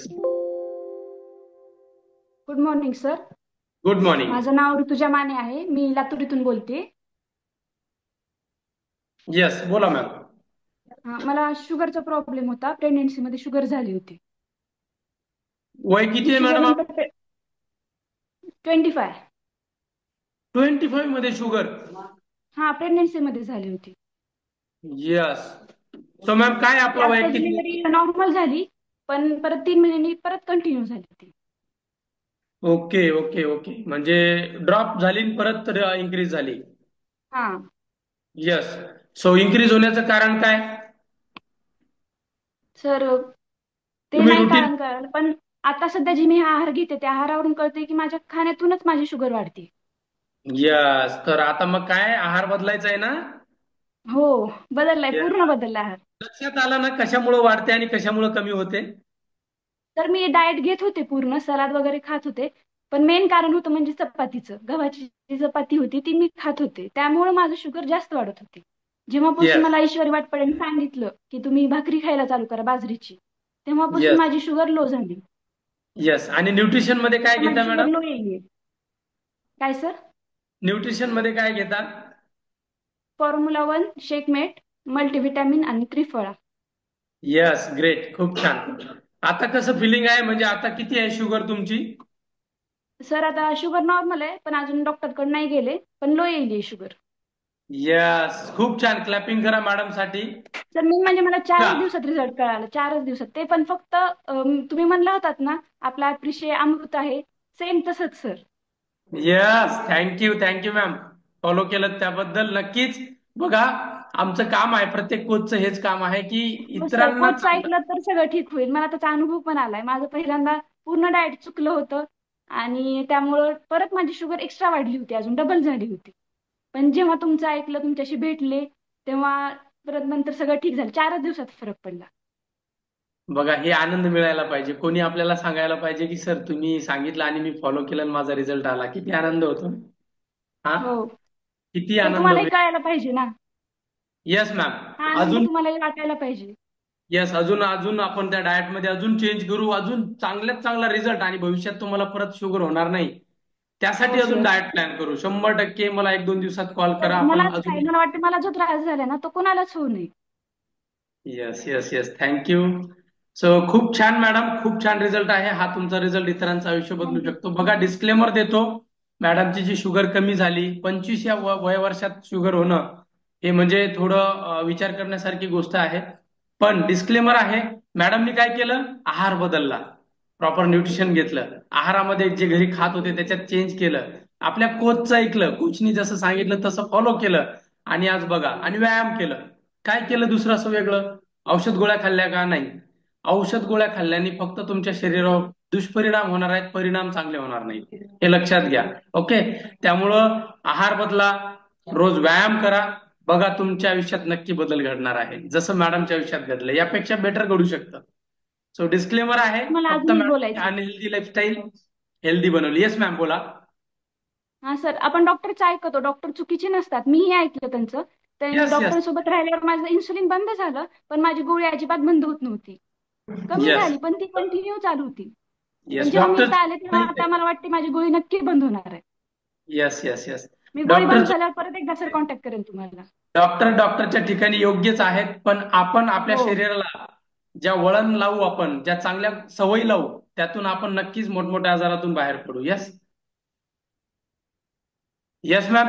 Yes. Good morning sir. Good morning. माझं नाव ऋतुजा माने आहे. मी लातूर बोलते. येस, बोला मॅम. मला शुगरचा प्रॉब्लेम होता. प्रेग्नेन्सीमध्ये शुगर झाली होती. वय किती ती आहे शुगर मॅडम? नंतर 25. 25 मध्ये शुगर? हा, प्रेग्नेन्सीमध्ये झाली होती. येस. सो मॅम, काय ती आपला आता वैयक्तिक? डिलिव्हरी नॉर्मल झाली, पण परत 3 महिन्यांनी परत कंटिन्यू झाली होती. ओके ओके ओके, म्हणजे ड्रॉप झाली आणि परत इन्क्रीज झाली. हा येस. सो इन्क्रीज होण्याचं कारण काय? सर, ते तुम्ही नाही रुटीन. कारण कळलं, पण आता सध्या जी मी आहार घेते त्या आहारावरून कळते की माझ्या खाण्यातूनच माझी शुगर वाढते. येस, तर आता मग काय आहार बदलायचा आहे ना? हो, बदललाय, Yes. पूर्ण बदलला आहार. लक्षात आलं ना कशामुळे वाढते आणि कशामुळे कमी होते? तर मी डाएट घेत होते, पूर्ण सलाद वगैरे खात होते. पण मेन कारण होतं म्हणजे चपातीचं. गव्हाची जी चपाती होती ती मी खात होते, त्यामुळे माझं शुगर जास्त वाढत होती. जेव्हापासून येस. मला ऐश्वरी वाटपडेने सांगितलं की तुम्ही भाकरी खायला चालू करा बाजरीची, तेव्हापासून येस. माझी शुगर लो झाली. येस, आणि न्यूट्रिशन मध्ये काय आता माझी घेता शुगर मॅडम? लो येईल. काय सर? न्यूट्रिशन मध्ये काय घेता? फॉर्म्युला 1, शेकमेट, मल्टीव्हिटॅमिन आणि त्रिफळा. येस, ग्रेट, खूप छान. आता कसं फिलिंग आहे, म्हणजे आता किती आहे शुगर तुमची? सर, आता शुगर नॉर्मल आहे, पण अजून डॉक्टरकडे नाही गेले, पण लो येईल शुगर. येस, खूप छान, क्लॅपिंग करा मॅडम साठी. सर, मी म्हणजे मला का? 4च दिवसात रिझल्ट कळाला, 4च दिवसात. ते पण फक्त तुम्ही म्हणला होतात ना, आपला अप्रिशिए अमृत आहे, सेम तसंच sir. Yes, thank you thank you ma'am. Follow केलं त्याबद्दल नक्कीच. बघा, आमचं काम आहे, प्रत्येक कोचचं हेच काम आहे की हो सर, इतरांना कोच चांगलं. ऐकलं तर सगळं ठीक होईल. मला त्याचा अनुभव पण आलाय. माझं पहिल्यांदा पूर्ण डाएट चुकलं होतं आणि त्यामुळं परत माझी शुगर एक्स्ट्रा वाढली होती, अजून डबल झाली होती. पण जेव्हा तुमचं ऐकलं, तुमच्याशी भेटले, तेव्हा परत नंतर सगळं ठीक झालं. 4च दिवसात फरक पडला. बघा, हे आनंद मिळायला पाहिजे. कोणी आपल्याला सांगायला पाहिजे की सर तुम्ही सांगितलं आणि मी फॉलो केलं आणि माझा रिझल्ट आला. किती आनंद होतो. हा. हो, किती ते आनंद तुम्हालाही होईल. कळायला पाहिजे ना. Yes ma'am. हा आनंद अजून. तुम्हालाही वाटायला पाहिजे. येस, अजून अजून आपण त्या डाएट मध्ये अजून चेंज करू, अजून चांगल्यात चांगला रिझल्ट, आणि भविष्यात तुम्हाला परत शुगर होणार नाही. हो त्यासाठी अजून सर. डाएट प्लॅन करू. 100% मला 1-2 दिवसात कॉल तर करा, आपण मलाच काय, अजून. मला वाटतं मला जो त्रास झाला ना तो कोणालाच होऊ नये. Yes yes yes, thank you. So खूप छान मॅडम, खूप छान रिझल्ट आहे हा. तुमचा रिझल्ट इतरांचं आयुष्य बदलू थँक्यू. शकतो. बघा, डिस्क्लेमर देतो. मॅडमची जी शुगर कमी झाली, 25 या वय वर्षात शुगर होणं, हे म्हणजे थोडं विचार करण्यासारखी गोष्ट आहे. पण डिस्क्लेमर आहे, मॅडमनी काय केलं? आहार बदलला, प्रॉपर न्यूट्रिशन घेतलं, आहारामध्ये जे घरी खात होते त्याच्यात चेंज केलं, आपल्या कोचचं ऐकलं, कोचनी जसं सांगितलं तसं फॉलो केलं, आणि आज बघा, आणि व्यायाम केलं. काय केलं दुसरं असं वेगळं? औषध गोळ्या खाल्ल्या का? नाही. औषध गोळ्या खाल्ल्याने फक्त तुमच्या शरीरावर दुष्परिणाम होणार आहेत, परिणाम चांगले होणार नाहीत. हे लक्षात घ्या. ओके. त्यामुळं आहार बदला, रोज व्यायाम करा. बघा, तुमच्या आयुष्यात नक्की बदल घडणार आहे, जसं मॅडमच्या आयुष्यात घडलं, यापेक्षा बेटर घडू शकतं. सो डिस्क्लेमर आहे, मला फक्त अजून एक मॅडमने बोलायचं. अनहेल्दी लाईफस्टाईल हेल्दी बनवली. येस मॅम, बोला. हा सर, आपण डॉक्टरचं ऐकतो, डॉक्टर चुकीचे नसतात. मीही ऐकलं त्यांचं. ते येस येस डॉक्टरसोबत राहिल्यावर माझं इन्सुलिन बंद झालं, पण माझी गोळी अजिबात बंद होत नव्हती. कमी येस झाली, पण ती कंटिन्यू चालू होती. पण येस, जेव्हा मी डॉक्टर. इथं आले तेव्हा आता मला वाटते माझी गोळी नक्की बंद होणार आहे. Yes yes yes. मी गोळी डॉक्टर. बंद झाल्यावर परत एकदा सर कॉन्टॅक्ट करेन तुम्हाला. डॉक्टरच्या ठिकाणी योग्यच आहेत, पण आपण आपल्या हो. शरीराला ज्या वळण लावू, आपण ज्या चांगल्या सवयी लावू, त्यातून आपण नक्कीच मोठमोठ्या आजारातून बाहेर पडू. येस. Yes ma'am.